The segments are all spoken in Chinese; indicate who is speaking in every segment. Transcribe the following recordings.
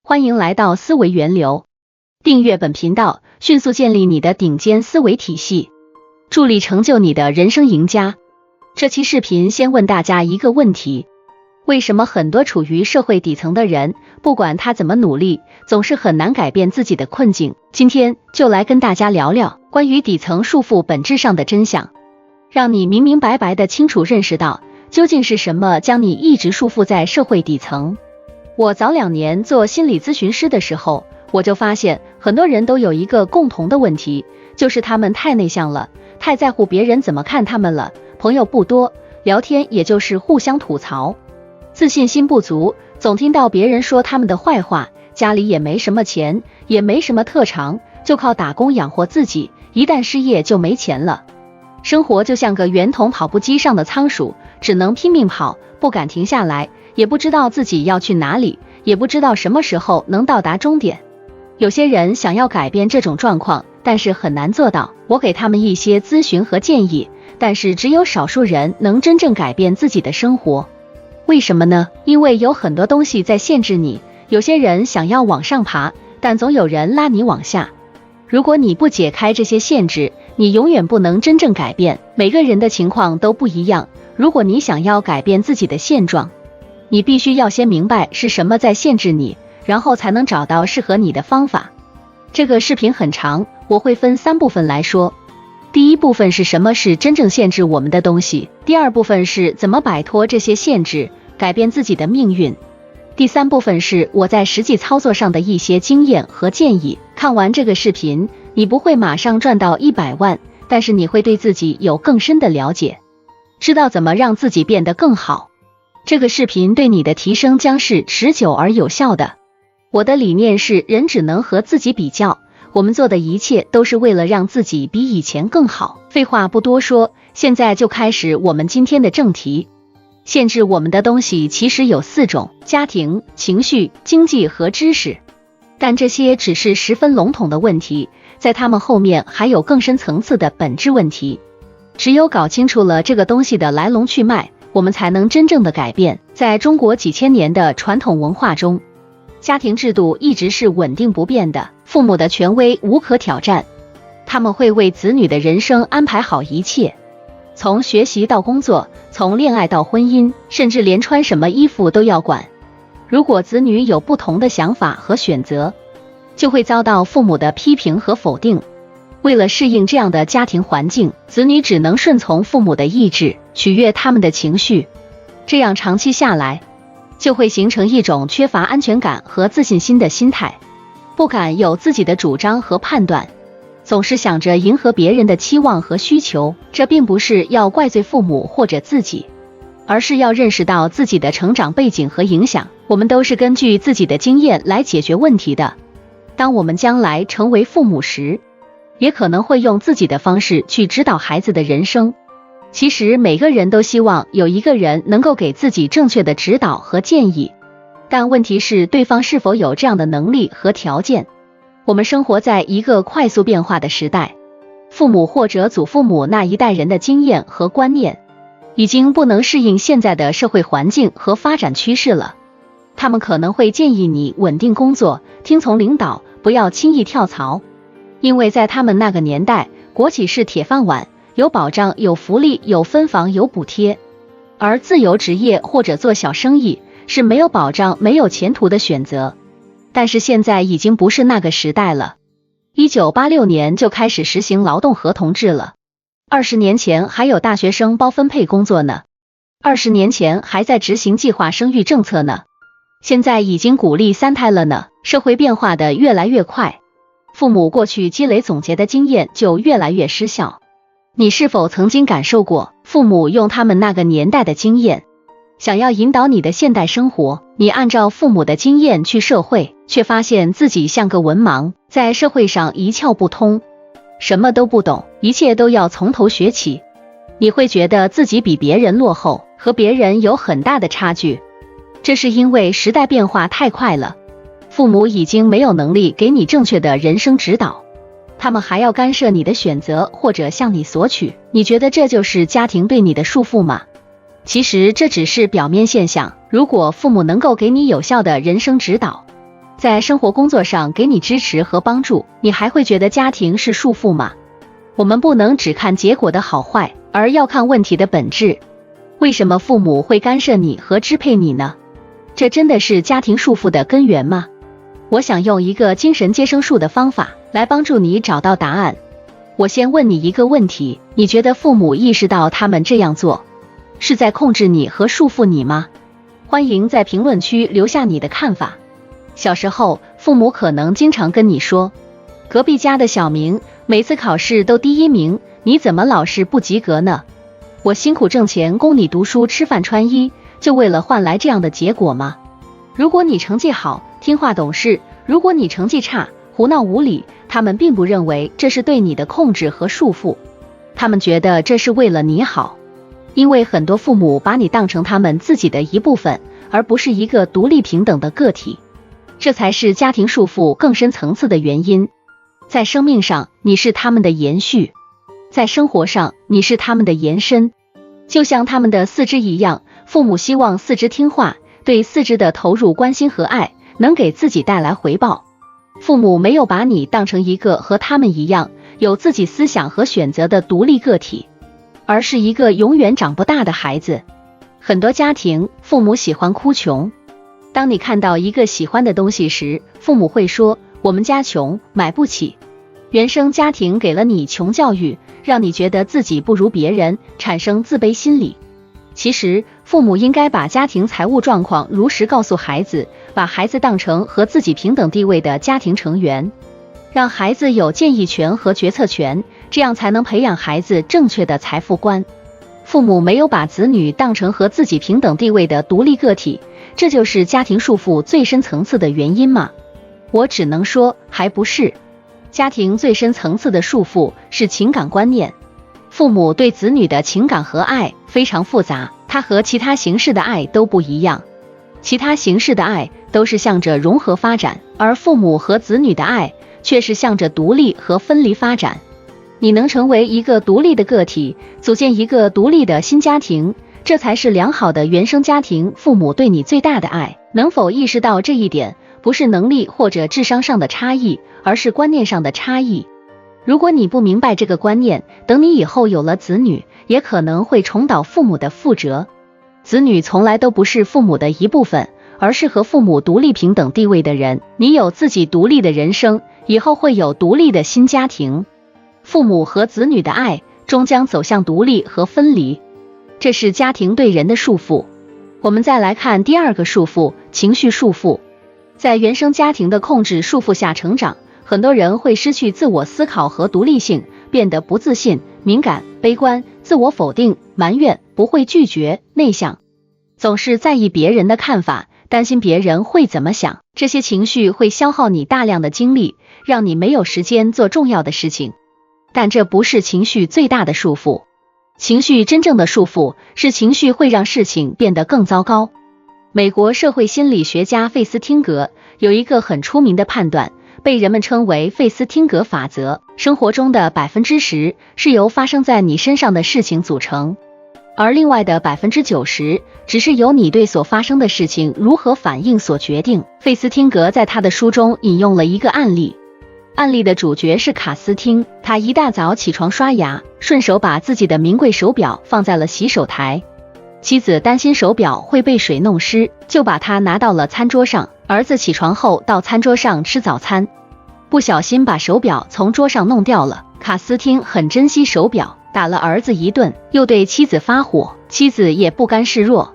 Speaker 1: 欢迎来到思维源流，订阅本频道，迅速建立你的顶尖思维体系，助力成就你的人生赢家。这期视频先问大家一个问题：为什么很多处于社会底层的人，不管他怎么努力，总是很难改变自己的困境？今天就来跟大家聊聊关于底层束缚本质上的真相，让你明明白白的清楚认识到，究竟是什么将你一直束缚在社会底层。我早2年做心理咨询师的时候，我就发现很多人都有一个共同的问题，就是他们太内向了，太在乎别人怎么看他们了，朋友不多，聊天也就是互相吐槽，自信心不足，总听到别人说他们的坏话，家里也没什么钱，也没什么特长，就靠打工养活自己，一旦失业就没钱了。生活就像个圆筒跑步机上的仓鼠，只能拼命跑，不敢停下来，也不知道自己要去哪里，也不知道什么时候能到达终点。有些人想要改变这种状况，但是很难做到。我给他们一些咨询和建议，但是只有少数人能真正改变自己的生活。为什么呢？因为有很多东西在限制你。有些人想要往上爬，但总有人拉你往下。如果你不解开这些限制，你永远不能真正改变。每个人的情况都不一样，如果你想要改变自己的现状，你必须要先明白是什么在限制你，然后才能找到适合你的方法。这个视频很长，我会分3部分来说。第一部分是什么是真正限制我们的东西，第二部分是怎么摆脱这些限制，改变自己的命运，第3部分是我在实际操作上的一些经验和建议。看完这个视频，你不会马上赚到100万，但是你会对自己有更深的了解，知道怎么让自己变得更好。这个视频对你的提升将是持久而有效的。我的理念是，人只能和自己比较，我们做的一切都是为了让自己比以前更好。废话不多说，现在就开始我们今天的正题。限制我们的东西其实有4种：家庭、情绪、经济和知识。但这些只是十分笼统的问题，在它们后面还有更深层次的本质问题。只有搞清楚了这个东西的来龙去脉，我们才能真正的改变。在中国几千年的传统文化中，家庭制度一直是稳定不变的，父母的权威无可挑战，他们会为子女的人生安排好一切，从学习到工作，从恋爱到婚姻，甚至连穿什么衣服都要管。如果子女有不同的想法和选择，就会遭到父母的批评和否定。为了适应这样的家庭环境，子女只能顺从父母的意志，取悦他们的情绪。这样长期下来，就会形成一种缺乏安全感和自信心的心态，不敢有自己的主张和判断，总是想着迎合别人的期望和需求。这并不是要怪罪父母或者自己，而是要认识到自己的成长背景和影响。我们都是根据自己的经验来解决问题的。当我们将来成为父母时，也可能会用自己的方式去指导孩子的人生。其实每个人都希望有一个人能够给自己正确的指导和建议，但问题是对方是否有这样的能力和条件。我们生活在一个快速变化的时代，父母或者祖父母那一代人的经验和观念已经不能适应现在的社会环境和发展趋势了。他们可能会建议你稳定工作，听从领导，不要轻易跳槽，因为在他们那个年代，国企是铁饭碗，有保障，有福利，有分房，有补贴。而自由职业或者做小生意是没有保障、没有前途的选择。但是现在已经不是那个时代了。1986年就开始实行劳动合同制了。20年前还有大学生包分配工作呢。20年前还在执行计划生育政策呢。现在已经鼓励3胎了呢。社会变化的越来越快，父母过去积累总结的经验就越来越失效。你是否曾经感受过，父母用他们那个年代的经验，想要引导你的现代生活，你按照父母的经验去社会，却发现自己像个文盲，在社会上一窍不通，什么都不懂，一切都要从头学起。你会觉得自己比别人落后，和别人有很大的差距。这是因为时代变化太快了，父母已经没有能力给你正确的人生指导，他们还要干涉你的选择或者向你索取。你觉得这就是家庭对你的束缚吗？其实这只是表面现象。如果父母能够给你有效的人生指导，在生活工作上给你支持和帮助，你还会觉得家庭是束缚吗？我们不能只看结果的好坏，而要看问题的本质。为什么父母会干涉你和支配你呢？这真的是家庭束缚的根源吗？我想用一个精神接生术的方法来帮助你找到答案。我先问你一个问题，你觉得父母意识到他们这样做是在控制你和束缚你吗？欢迎在评论区留下你的看法。小时候，父母可能经常跟你说，隔壁家的小明每次考试都第一名，你怎么老是不及格呢？我辛苦挣钱供你读书吃饭穿衣，就为了换来这样的结果吗？如果你成绩好，听话懂事，如果你成绩差，胡闹无理，他们并不认为这是对你的控制和束缚，他们觉得这是为了你好。因为很多父母把你当成他们自己的一部分，而不是一个独立平等的个体，这才是家庭束缚更深层次的原因。在生命上，你是他们的延续；在生活上，你是他们的延伸。就像他们的四肢一样，父母希望四肢听话，对四肢的投入关心和爱能给自己带来回报。父母没有把你当成一个和他们一样有自己思想和选择的独立个体，而是一个永远长不大的孩子。很多家庭，父母喜欢哭穷。当你看到一个喜欢的东西时，父母会说，我们家穷，买不起。原生家庭给了你穷教育，让你觉得自己不如别人，产生自卑心理。其实，父母应该把家庭财务状况如实告诉孩子，把孩子当成和自己平等地位的家庭成员，让孩子有建议权和决策权，这样才能培养孩子正确的财富观。父母没有把子女当成和自己平等地位的独立个体，这就是家庭束缚最深层次的原因吗？我只能说，还不是。家庭最深层次的束缚是情感观念。父母对子女的情感和爱非常复杂，它和其他形式的爱都不一样。其他形式的爱都是向着融合发展，而父母和子女的爱却是向着独立和分离发展。你能成为一个独立的个体，组建一个独立的新家庭，这才是良好的原生家庭父母对你最大的爱。能否意识到这一点，不是能力或者智商上的差异，而是观念上的差异。如果你不明白这个观念，等你以后有了子女，也可能会重蹈父母的覆辙。子女从来都不是父母的一部分，而是和父母独立平等地位的人。你有自己独立的人生，以后会有独立的新家庭。父母和子女的爱终将走向独立和分离，这是家庭对人的束缚。我们再来看第二个束缚，情绪束缚。在原生家庭的控制束缚下成长，很多人会失去自我思考和独立性，变得不自信、敏感、悲观、自我否定、埋怨，不会拒绝、内向，总是在意别人的看法，担心别人会怎么想。这些情绪会消耗你大量的精力，让你没有时间做重要的事情。但这不是情绪最大的束缚。情绪真正的束缚是情绪会让事情变得更糟糕。美国社会心理学家费斯汀格有一个很出名的判断，被人们称为费斯汀格法则。生活中的 10% 是由发生在你身上的事情组成，而另外的 90% 只是由你对所发生的事情如何反应所决定。费斯汀格在他的书中引用了一个案例，案例的主角是卡斯汀，他一大早起床刷牙，顺手把自己的名贵手表放在了洗手台。妻子担心手表会被水弄湿，就把它拿到了餐桌上。儿子起床后到餐桌上吃早餐，不小心把手表从桌上弄掉了。卡斯汀很珍惜手表，打了儿子一顿，又对妻子发火，妻子也不甘示弱，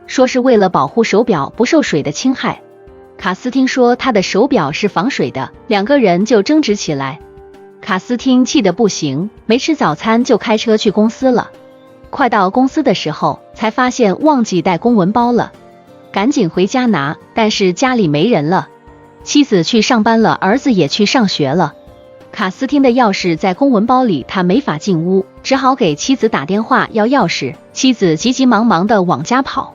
Speaker 1: 说是为了保护手表不受水的侵害。卡斯汀说他的手表是防水的，两个人就争执起来。卡斯汀气得不行，没吃早餐就开车去公司了。快到公司的时候，才发现忘记带公文包了，赶紧回家拿，但是家里没人了。妻子去上班了，儿子也去上学了。卡斯汀的钥匙在公文包里，他没法进屋，只好给妻子打电话要钥匙。妻子急急忙忙地往家跑，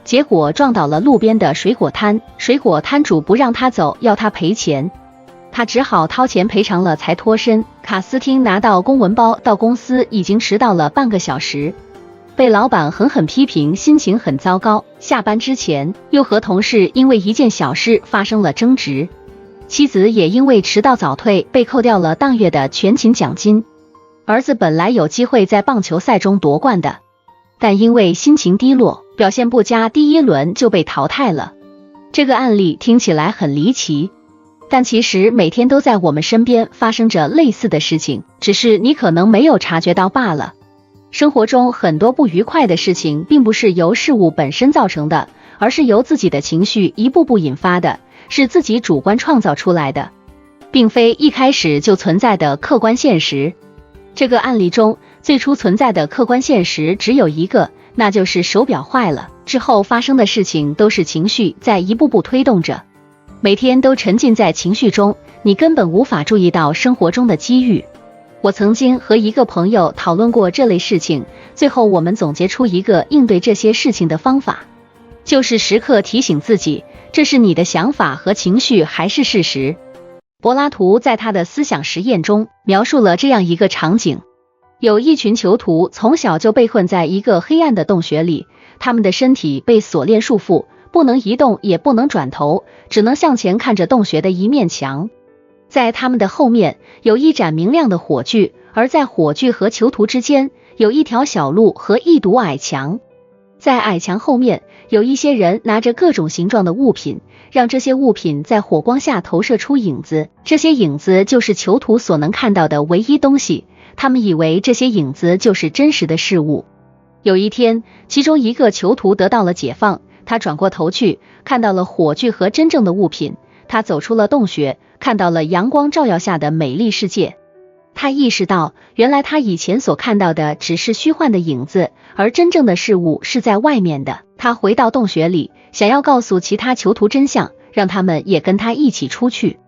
Speaker 1: 结果撞倒了路边的水果摊，水果摊主不让他走，要他赔钱，他只好掏钱赔偿了才脱身。卡斯汀拿到公文包到公司已经迟到了半个小时，被老板狠狠批评，心情很糟糕。下班之前又和同事因为一件小事发生了争执，妻子也因为迟到早退被扣掉了当月的全勤奖金。儿子本来有机会在棒球赛中夺冠的，但因为心情低落，表现不佳，第一轮就被淘汰了。这个案例听起来很离奇，但其实每天都在我们身边发生着类似的事情，只是你可能没有察觉到罢了。生活中很多不愉快的事情并不是由事物本身造成的，而是由自己的情绪一步步引发的，是自己主观创造出来的，并非一开始就存在的客观现实。这个案例中最初存在的客观现实只有一个，那就是手表坏了，之后发生的事情都是情绪在一步步推动着。每天都沉浸在情绪中，你根本无法注意到生活中的机遇。我曾经和一个朋友讨论过这类事情，最后我们总结出一个应对这些事情的方法，就是时刻提醒自己，这是你的想法和情绪还是事实。柏拉图在他的思想实验中描述了这样一个场景，有一群囚徒从小就被困在一个黑暗的洞穴里，他们的身体被锁链束缚，不能移动也不能转头，只能向前看着洞穴的一面墙。在他们的后面有一盏明亮的火炬，而在火炬和囚徒之间有一条小路和一堵矮墙。在矮墙后面有一些人拿着各种形状的物品，让这些物品在火光下投射出影子，这些影子就是囚徒所能看到的唯一东西，他们以为这些影子就是真实的事物。有一天，其中一个囚徒得到了解放，他转过头去，看到了火炬和真正的物品，他走出了洞穴，看到了阳光照耀下的美丽世界。他意识到，原来他以前所看到的只是虚幻的影子，而真正的事物是在外面的。他回到洞穴里，想要告诉其他囚徒真相，让他们也跟他一起出去。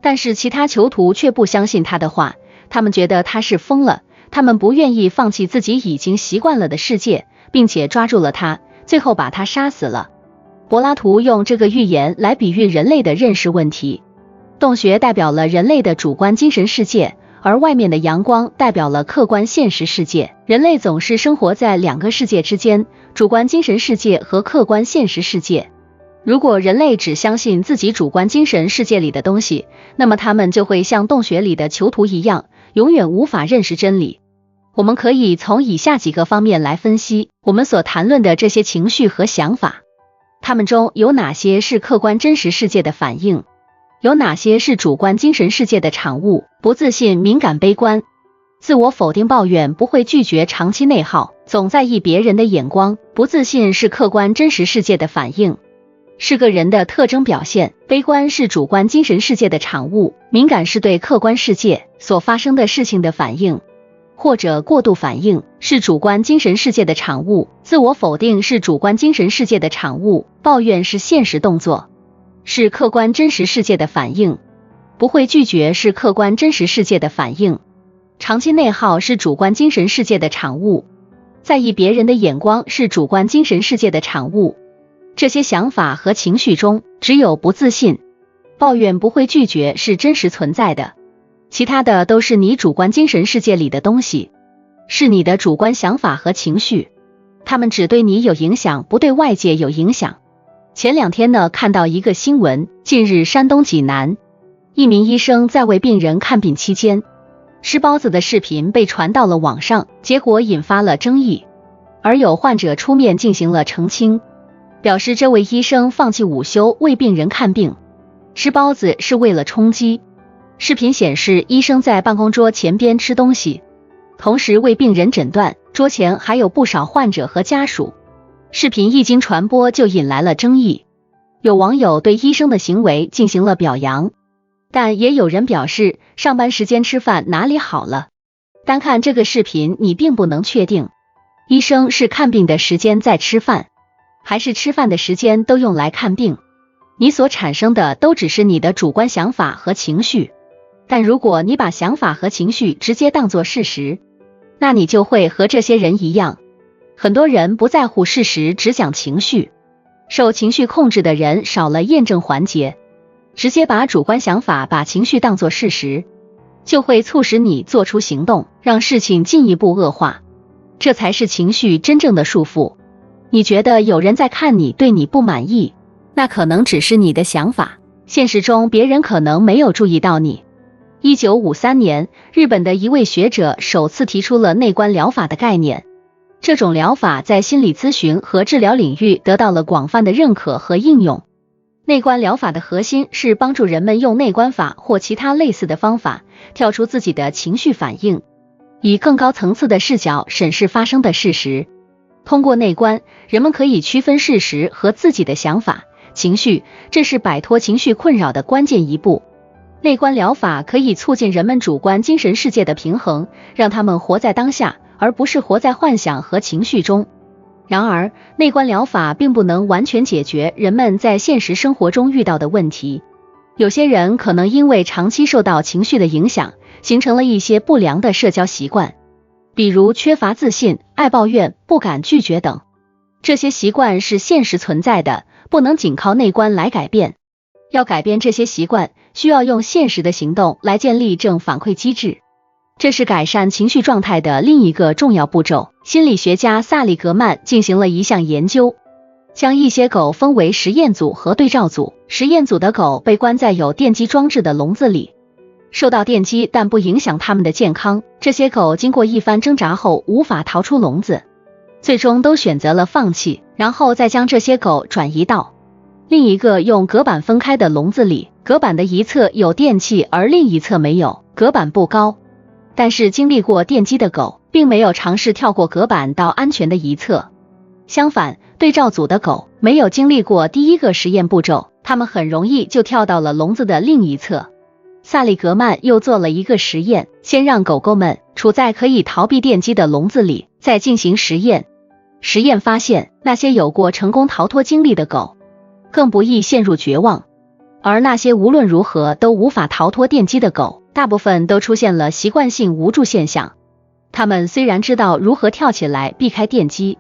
Speaker 1: 但是其他囚徒却不相信他的话，他们觉得他是疯了，他们不愿意放弃自己已经习惯了的世界，并且抓住了他，最后把他杀死了。柏拉图用这个寓言来比喻人类的认识问题。洞穴代表了人类的主观精神世界，而外面的阳光代表了客观现实世界。人类总是生活在两个世界之间，主观精神世界和客观现实世界。如果人类只相信自己主观精神世界里的东西，那么他们就会像洞穴里的囚徒一样，永远无法认识真理。我们可以从以下几个方面来分析我们所谈论的这些情绪和想法，它们中有哪些是客观真实世界的反应，有哪些是主观精神世界的产物。不自信、敏感、悲观、自我否定、抱怨、不会拒绝、长期内耗、总在意别人的眼光。不自信是客观真实世界的反应，是个人的特征表现；悲观是主观精神世界的产物；敏感是对客观世界所发生的事情的反应或者过度反应，是主观精神世界的产物；自我否定是主观精神世界的产物；抱怨是现实动作，是客观真实世界的反应；不会拒绝是客观真实世界的反应；长期内耗是主观精神世界的产物；在意别人的眼光是主观精神世界的产物。这些想法和情绪中，只有不自信、抱怨、不会拒绝是真实存在的，其他的都是你主观精神世界里的东西，是你的主观想法和情绪，它们只对你有影响，不对外界有影响。前两天呢，看到一个新闻，近日山东济南一名医生在为病人看病期间，吃包子的视频被传到了网上，结果引发了争议，而有患者出面进行了澄清，表示这位医生放弃午休为病人看病，吃包子是为了充饥。视频显示医生在办公桌前边吃东西，同时为病人诊断，桌前还有不少患者和家属。视频一经传播就引来了争议，有网友对医生的行为进行了表扬，但也有人表示上班时间吃饭哪里好了。单看这个视频，你并不能确定医生是看病的时间在吃饭，还是吃饭的时间都用来看病。你所产生的都只是你的主观想法和情绪，但如果你把想法和情绪直接当作事实，那你就会和这些人一样。很多人不在乎事实，只讲情绪，受情绪控制的人少了验证环节，直接把主观想法把情绪当作事实，就会促使你做出行动，让事情进一步恶化。这才是情绪真正的束缚。你觉得有人在看你，对你不满意，那可能只是你的想法，现实中别人可能没有注意到你。1953年，日本的一位学者首次提出了内观疗法的概念。这种疗法在心理咨询和治疗领域得到了广泛的认可和应用。内观疗法的核心是帮助人们用内观法或其他类似的方法，跳出自己的情绪反应，以更高层次的视角审视发生的事实。通过内观，人们可以区分事实和自己的想法、情绪，这是摆脱情绪困扰的关键一步。内观疗法可以促进人们主观精神世界的平衡，让他们活在当下，而不是活在幻想和情绪中。然而，内观疗法并不能完全解决人们在现实生活中遇到的问题。有些人可能因为长期受到情绪的影响，形成了一些不良的社交习惯，比如缺乏自信、爱抱怨、不敢拒绝等。这些习惯是现实存在的，不能仅靠内观来改变。要改变这些习惯，需要用现实的行动来建立正反馈机制。这是改善情绪状态的另一个重要步骤。心理学家萨利格曼进行了一项研究，将一些狗分为实验组和对照组。实验组的狗被关在有电击装置的笼子里，受到电击但不影响它们的健康。这些狗经过一番挣扎后无法逃出笼子，最终都选择了放弃，然后再将这些狗转移到另一个用隔板分开的笼子里。隔板的一侧有电器，而另一侧没有。隔板不高，但是经历过电击的狗并没有尝试跳过隔板到安全的一侧。相反，对照组的狗没有经历过第一个实验步骤，它们很容易就跳到了笼子的另一侧。萨利格曼又做了一个实验，先让狗狗们处在可以逃避电击的笼子里，再进行实验。实验发现，那些有过成功逃脱经历的狗更不易陷入绝望，而那些无论如何都无法逃脱电击的狗，大部分都出现了习惯性无助现象。它们虽然知道如何跳起来避开电击，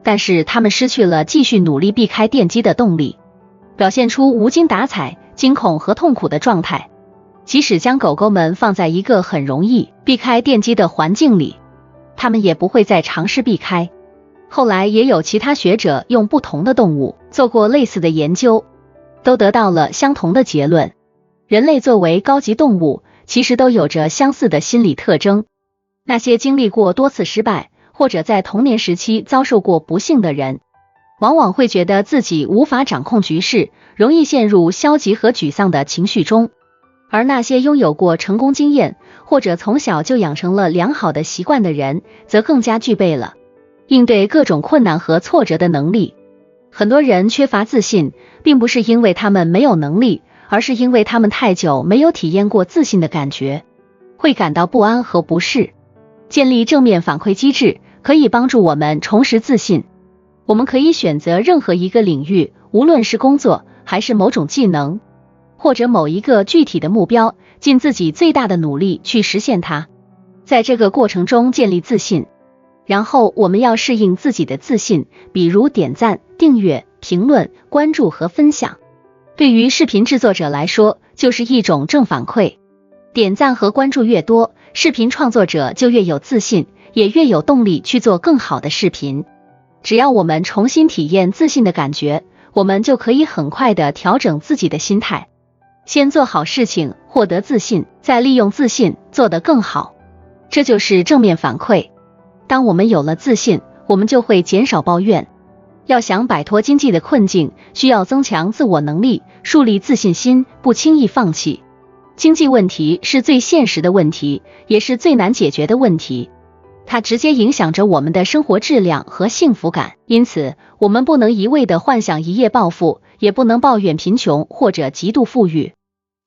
Speaker 1: 但是它们失去了继续努力避开电击的动力，表现出无精打采、惊恐和痛苦的状态。即使将狗狗们放在一个很容易避开电击的环境里，它们也不会再尝试避开。后来也有其他学者用不同的动物做过类似的研究，都得到了相同的结论。人类作为高级动物，其实都有着相似的心理特征。那些经历过多次失败，或者在童年时期遭受过不幸的人，往往会觉得自己无法掌控局势，容易陷入消极和沮丧的情绪中。而那些拥有过成功经验，或者从小就养成了良好的习惯的人，则更加具备了应对各种困难和挫折的能力。很多人缺乏自信，并不是因为他们没有能力，而是因为他们太久没有体验过自信的感觉，会感到不安和不适。建立正面反馈机制可以帮助我们重拾自信。我们可以选择任何一个领域，无论是工作，还是某种技能，或者某一个具体的目标，尽自己最大的努力去实现它。在这个过程中建立自信，然后我们要适应自己的自信，比如点赞、订阅、评论、关注和分享。对于视频制作者来说，就是一种正反馈。点赞和关注越多，视频创作者就越有自信，也越有动力去做更好的视频。只要我们重新体验自信的感觉，我们就可以很快地调整自己的心态。先做好事情，获得自信，再利用自信做得更好。这就是正面反馈。当我们有了自信，我们就会减少抱怨。要想摆脱经济的困境，需要增强自我能力，树立自信心，不轻易放弃。经济问题是最现实的问题，也是最难解决的问题。它直接影响着我们的生活质量和幸福感，因此我们不能一味地幻想一夜暴富，也不能抱怨贫穷或者极度富裕。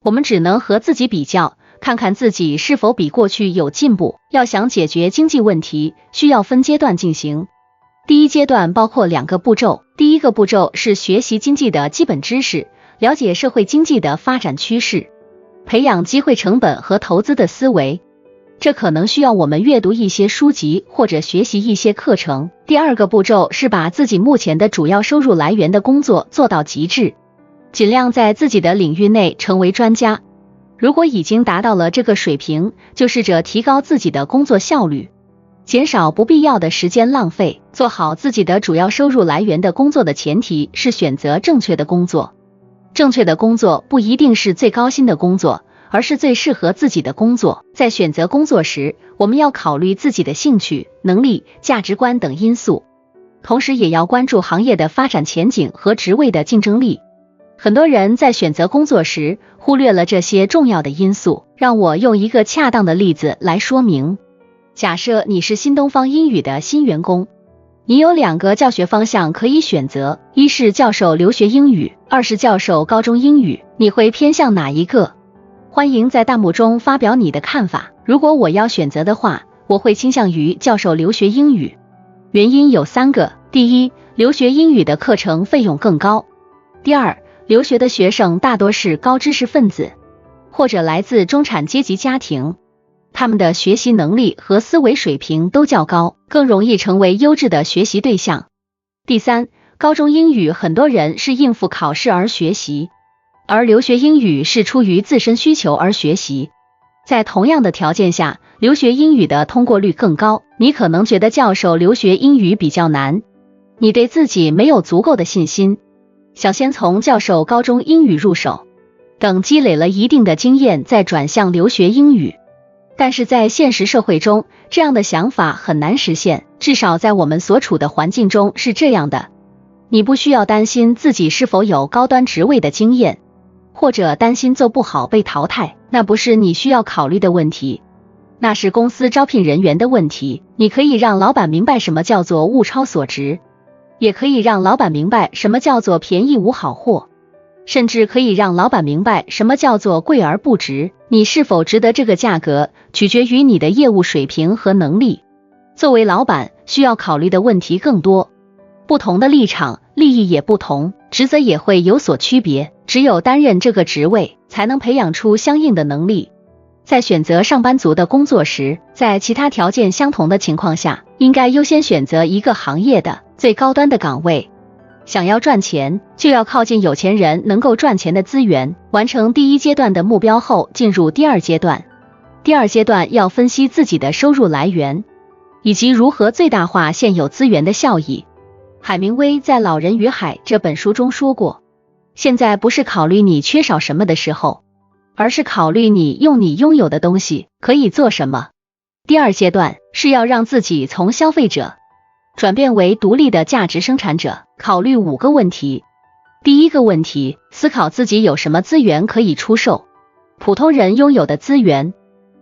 Speaker 1: 我们只能和自己比较，看看自己是否比过去有进步。要想解决经济问题，需要分阶段进行。第一阶段包括2个步骤。第一个步骤是学习经济的基本知识，了解社会经济的发展趋势，培养机会成本和投资的思维。这可能需要我们阅读一些书籍或者学习一些课程。第2个步骤是把自己目前的主要收入来源的工作做到极致，尽量在自己的领域内成为专家。如果已经达到了这个水平，就试着提高自己的工作效率。减少不必要的时间浪费，做好自己的主要收入来源的工作的前提是选择正确的工作。正确的工作不一定是最高薪的工作，而是最适合自己的工作。在选择工作时，我们要考虑自己的兴趣、能力、价值观等因素，同时也要关注行业的发展前景和职位的竞争力。很多人在选择工作时忽略了这些重要的因素，让我用一个恰当的例子来说明。假设你是新东方英语的新员工，你有2个教学方向可以选择，一是教授留学英语，二是教授高中英语，你会偏向哪一个？欢迎在弹幕中发表你的看法。如果我要选择的话，我会倾向于教授留学英语。原因有3个。第一，留学英语的课程费用更高。第二，留学的学生大多是高知识分子，或者来自中产阶级家庭，他们的学习能力和思维水平都较高，更容易成为优质的学习对象。第三，高中英语很多人是应付考试而学习，而留学英语是出于自身需求而学习。在同样的条件下，留学英语的通过率更高。你可能觉得教授留学英语比较难，你对自己没有足够的信心，想先从教授高中英语入手，等积累了一定的经验再转向留学英语。但是在现实社会中，这样的想法很难实现，至少在我们所处的环境中是这样的。你不需要担心自己是否有高端职位的经验，或者担心做不好被淘汰，那不是你需要考虑的问题，那是公司招聘人员的问题。你可以让老板明白什么叫做物超所值，也可以让老板明白什么叫做便宜无好货，甚至可以让老板明白什么叫做贵而不值。你是否值得这个价格，取决于你的业务水平和能力。作为老板，需要考虑的问题更多，不同的立场、利益也不同，职责也会有所区别。只有担任这个职位，才能培养出相应的能力。在选择上班族的工作时，在其他条件相同的情况下，应该优先选择一个行业的最高端的岗位。想要赚钱，就要靠近有钱人能够赚钱的资源，完成第1阶段的目标后，进入第2阶段。第2阶段要分析自己的收入来源，以及如何最大化现有资源的效益。海明威在《老人与海》这本书中说过，现在不是考虑你缺少什么的时候，而是考虑你用你拥有的东西可以做什么。第2阶段是要让自己从消费者转变为独立的价值生产者，考虑5个问题。第1个问题，思考自己有什么资源可以出售，普通人拥有的资源，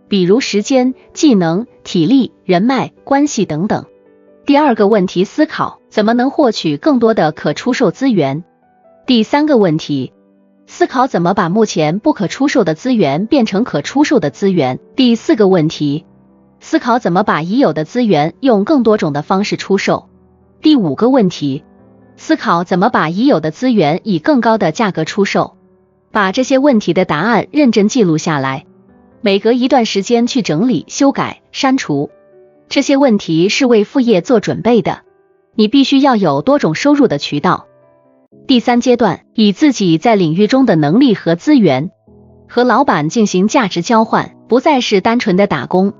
Speaker 1: 比如时间、技能、体力、人脉、关系等等。第2个问题，思考怎么能获取更多的可出售资源。第3个问题，思考怎么把目前不可出售的资源变成可出售的资源。第4个问题，思考怎么把已有的资源用更多种的方式出售。第5个问题，思考怎么把已有的资源以更高的价格出售。把这些问题的答案认真记录下来，每隔一段时间去整理、修改、删除。这些问题是为副业做准备的，你必须要有多种收入的渠道。第3阶段，以自己在领域中的能力和资源，和老板进行价值交换，不再是单纯的打工。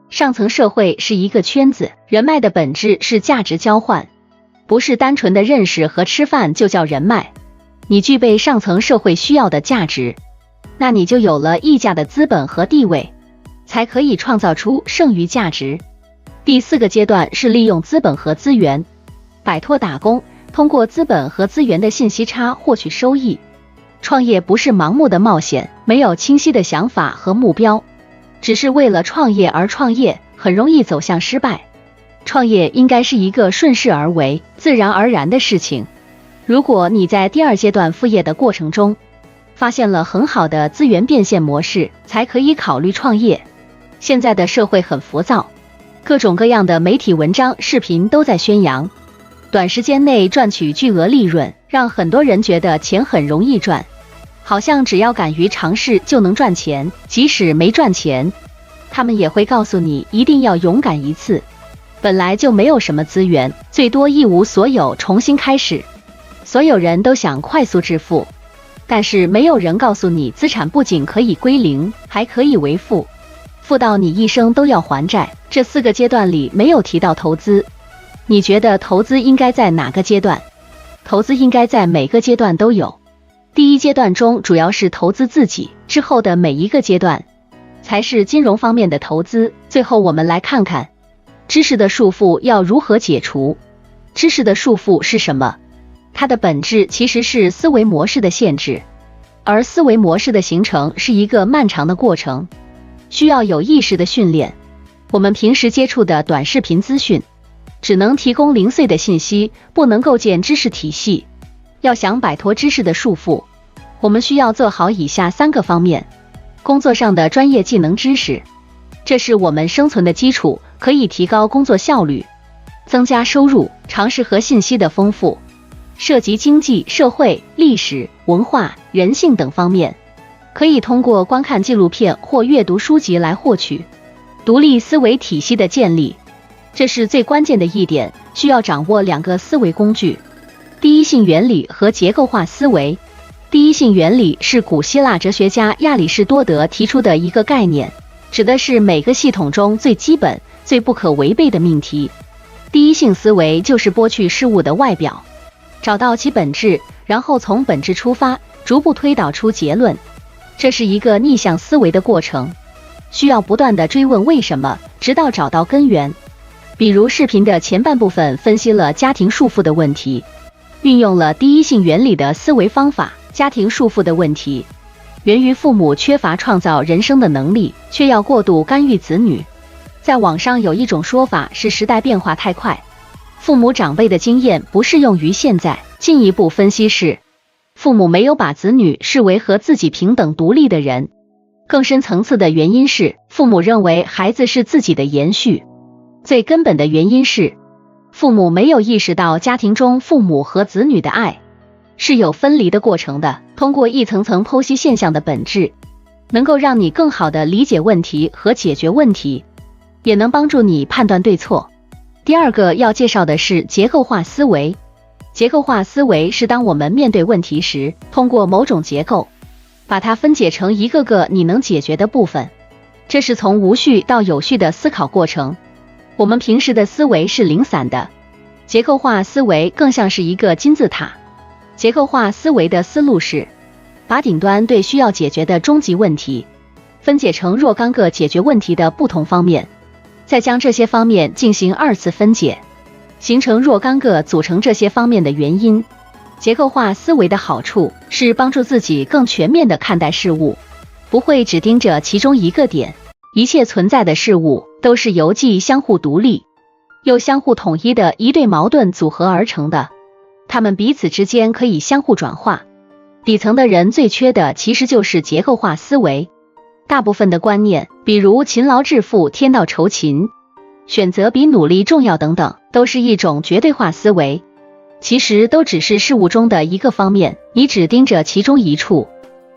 Speaker 1: 上层社会是一个圈子，人脉的本质是价值交换，不是单纯的认识和吃饭就叫人脉。你具备上层社会需要的价值，那你就有了议价的资本和地位，才可以创造出剩余价值。第4个阶段是利用资本和资源，摆脱打工，通过资本和资源的信息差获取收益。创业不是盲目的冒险，没有清晰的想法和目标，只是为了创业而创业，很容易走向失败。创业应该是一个顺势而为、自然而然的事情。如果你在第2阶段副业的过程中，发现了很好的资源变现模式，才可以考虑创业。现在的社会很浮躁，各种各样的媒体文章、视频都在宣扬短时间内赚取巨额利润，让很多人觉得钱很容易赚，好像只要敢于尝试就能赚钱，即使没赚钱，他们也会告诉你一定要勇敢一次。本来就没有什么资源，最多一无所有，重新开始。所有人都想快速致富，但是没有人告诉你，资产不仅可以归零，还可以为负，负到你一生都要还债。这4个阶段里没有提到投资，你觉得投资应该在哪个阶段？投资应该在每个阶段都有。第一阶段中主要是投资自己，之后的每一个阶段才是金融方面的投资。最后我们来看看知识的束缚要如何解除。知识的束缚是什么？它的本质其实是思维模式的限制，而思维模式的形成是一个漫长的过程，需要有意识的训练。我们平时接触的短视频资讯只能提供零碎的信息，不能构建知识体系。要想摆脱知识的束缚，我们需要做好以下3个方面。工作上的专业技能知识，这是我们生存的基础，可以提高工作效率，增加收入。常识和信息的丰富，涉及经济、社会、历史、文化、人性等方面，可以通过观看纪录片或阅读书籍来获取。独立思维体系的建立，这是最关键的一点，需要掌握2个思维工具：第一性原理和结构化思维。第一性原理是古希腊哲学家亚里士多德提出的一个概念，指的是每个系统中最基本、最不可违背的命题。第一性思维就是剥去事物的外表，找到其本质，然后从本质出发，逐步推导出结论。这是一个逆向思维的过程，需要不断地追问为什么，直到找到根源。比如视频的前半部分分析了家庭束缚的问题，运用了第一性原理的思维方法。家庭束缚的问题源于父母缺乏创造人生的能力，却要过度干预子女。在网上有一种说法是时代变化太快，父母长辈的经验不适用于现在。进一步分析是，父母没有把子女视为和自己平等独立的人。更深层次的原因是，父母认为孩子是自己的延续。最根本的原因是，父母没有意识到家庭中父母和子女的爱是有分离的过程的。通过一层层剖析现象的本质，能够让你更好地理解问题和解决问题，也能帮助你判断对错。第2个要介绍的是结构化思维。结构化思维是当我们面对问题时，通过某种结构，把它分解成一个个你能解决的部分。这是从无序到有序的思考过程。我们平时的思维是零散的，结构化思维更像是一个金字塔。结构化思维的思路是，把顶端对需要解决的终极问题分解成若干个解决问题的不同方面，再将这些方面进行2次分解，形成若干个组成这些方面的原因。结构化思维的好处是帮助自己更全面地看待事物，不会只盯着其中一个点。一切存在的事物都是由既相互独立又相互统一的一对矛盾组合而成的，它们彼此之间可以相互转化。底层的人最缺的其实就是结构化思维。大部分的观念，比如勤劳致富、天道酬勤、选择比努力重要等等，都是一种绝对化思维，其实都只是事物中的一个方面，你只盯着其中一处，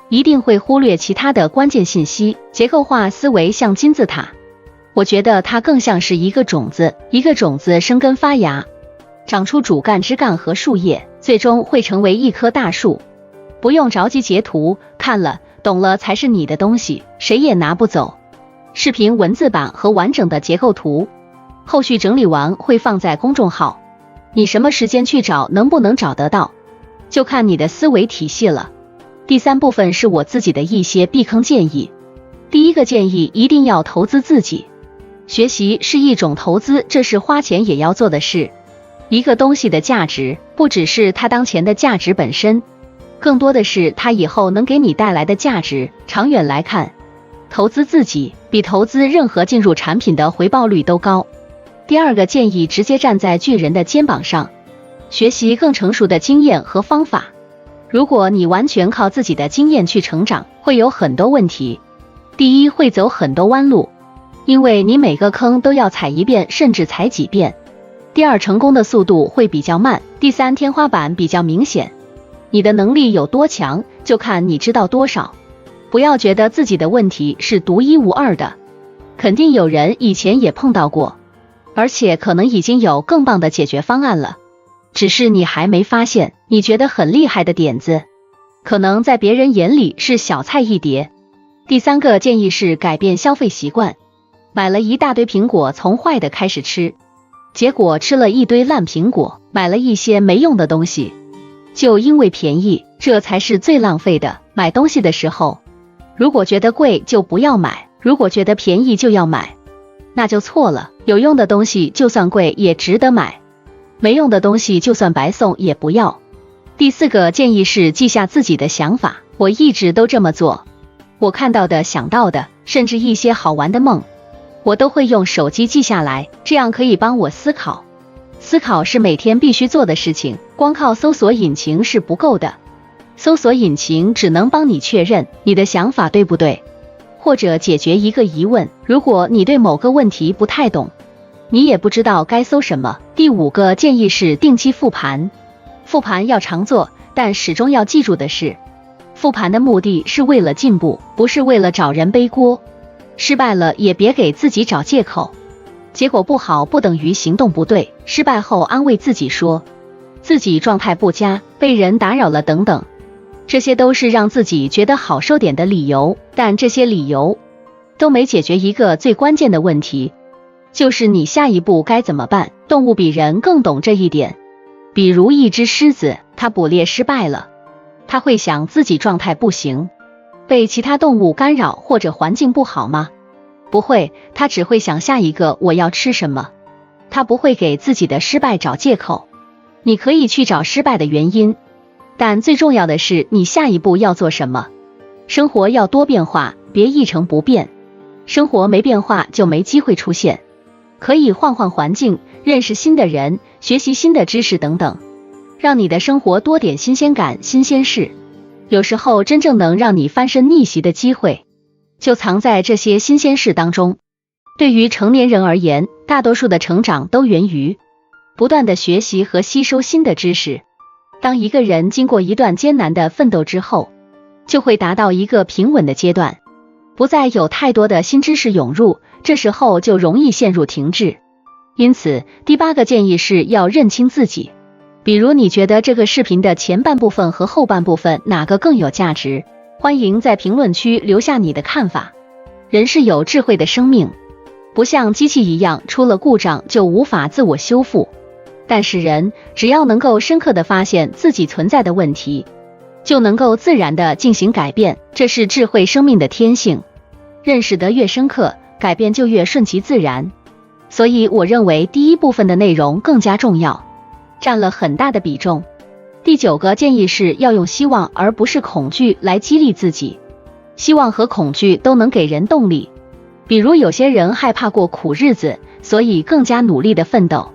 Speaker 1: 一定会忽略其他的关键信息。结构化思维像金字塔，我觉得它更像是一个种子，一个种子生根发芽，长出主干、枝干和树叶，最终会成为一棵大树。不用着急截图，看了懂了才是你的东西，谁也拿不走。视频文字版和完整的结构图，后续整理完会放在公众号，你什么时间去找，能不能找得到，就看你的思维体系了。第3部分是我自己的一些避坑建议。第1个建议，一定要投资自己。学习是一种投资，这是花钱也要做的事。一个东西的价值，不只是它当前的价值本身，更多的是它以后能给你带来的价值。长远来看，投资自己比投资任何进入产品的回报率都高。第2个建议，直接站在巨人的肩膀上，学习更成熟的经验和方法。如果你完全靠自己的经验去成长，会有很多问题。第一，会走很多弯路，因为你每个坑都要踩一遍，甚至踩几遍。第2，成功的速度会比较慢。第3，天花板比较明显。你的能力有多强，就看你知道多少。不要觉得自己的问题是独一无二的，肯定有人以前也碰到过，而且可能已经有更棒的解决方案了，只是你还没发现。你觉得很厉害的点子，可能在别人眼里是小菜一碟。第3个建议是改变消费习惯。买了一大堆苹果，从坏的开始吃，结果吃了一堆烂苹果，买了一些没用的东西，就因为便宜，这才是最浪费的。买东西的时候，如果觉得贵就不要买，如果觉得便宜就要买，那就错了。有用的东西就算贵也值得买，没用的东西就算白送也不要。第4个建议是记下自己的想法，我一直都这么做。我看到的、想到的，甚至一些好玩的梦，我都会用手机记下来，这样可以帮我思考。思考是每天必须做的事情，光靠搜索引擎是不够的。搜索引擎只能帮你确认你的想法对不对，或者解决一个疑问。如果你对某个问题不太懂，你也不知道该搜什么。第5个建议是定期复盘。复盘要常做，但始终要记住的是，复盘的目的是为了进步，不是为了找人背锅。失败了也别给自己找借口，结果不好不等于行动不对。失败后安慰自己说自己状态不佳，被人打扰了等等，这些都是让自己觉得好受点的理由，但这些理由都没解决一个最关键的问题，就是你下一步该怎么办。动物比人更懂这一点。比如一只狮子，它捕猎失败了，它会想自己状态不行，被其他动物干扰或者环境不好吗？不会，它只会想下一个我要吃什么。它不会给自己的失败找借口。你可以去找失败的原因，但最重要的是你下一步要做什么。生活要多变化，别一成不变。生活没变化就没机会出现。可以换换环境，认识新的人，学习新的知识等等，让你的生活多点新鲜感、新鲜事。有时候真正能让你翻身逆袭的机会，就藏在这些新鲜事当中。对于成年人而言，大多数的成长都源于不断的学习和吸收新的知识。当一个人经过一段艰难的奋斗之后，就会达到一个平稳的阶段，不再有太多的新知识涌入，这时候就容易陷入停滞。因此，第8个建议是要认清自己。比如你觉得这个视频的前半部分和后半部分哪个更有价值？欢迎在评论区留下你的看法。人是有智慧的生命，不像机器一样出了故障就无法自我修复。但是人只要能够深刻地发现自己存在的问题，就能够自然地进行改变，这是智慧生命的天性。认识得越深刻，改变就越顺其自然。所以我认为第1部分的内容更加重要，占了很大的比重。第9个建议是要用希望而不是恐惧来激励自己。希望和恐惧都能给人动力。比如有些人害怕过苦日子，所以更加努力的奋斗。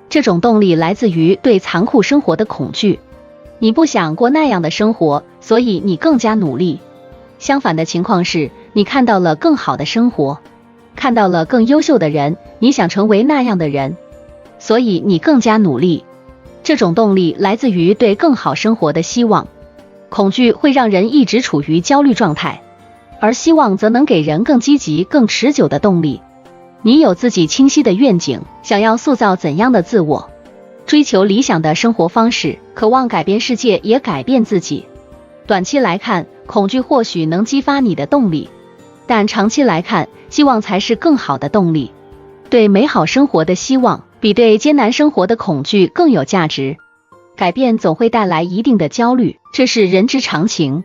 Speaker 1: 这种动力来自于对残酷生活的恐惧。你不想过那样的生活，所以你更加努力。相反的情况是，你看到了更好的生活，看到了更优秀的人，你想成为那样的人，所以你更加努力。这种动力来自于对更好生活的希望。恐惧会让人一直处于焦虑状态，而希望则能给人更积极、更持久的动力。你有自己清晰的愿景，想要塑造怎样的自我，追求理想的生活方式，渴望改变世界也改变自己。短期来看，恐惧或许能激发你的动力，但长期来看，希望才是更好的动力。对美好生活的希望，比对艰难生活的恐惧更有价值。改变总会带来一定的焦虑，这是人之常情。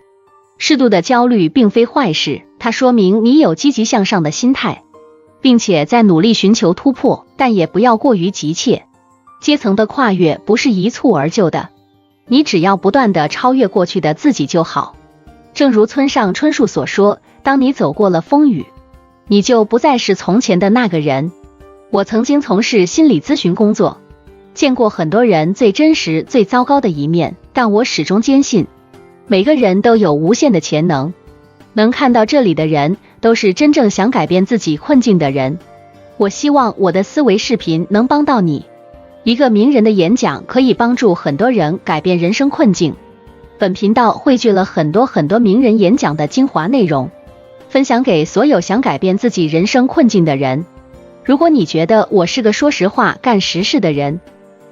Speaker 1: 适度的焦虑并非坏事，它说明你有积极向上的心态，并且在努力寻求突破，但也不要过于急切。阶层的跨越不是一蹴而就的，你只要不断地超越过去的自己就好。正如村上春树所说，当你走过了风雨，你就不再是从前的那个人。我曾经从事心理咨询工作，见过很多人最真实、最糟糕的一面，但我始终坚信，每个人都有无限的潜能。能看到这里的人，都是真正想改变自己困境的人。我希望我的思维视频能帮到你。一个名人的演讲可以帮助很多人改变人生困境。本频道汇聚了很多名人演讲的精华内容，分享给所有想改变自己人生困境的人。如果你觉得我是个说实话、干实事的人，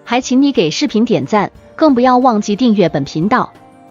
Speaker 1: 还请你给视频点赞，更不要忘记订阅本频道。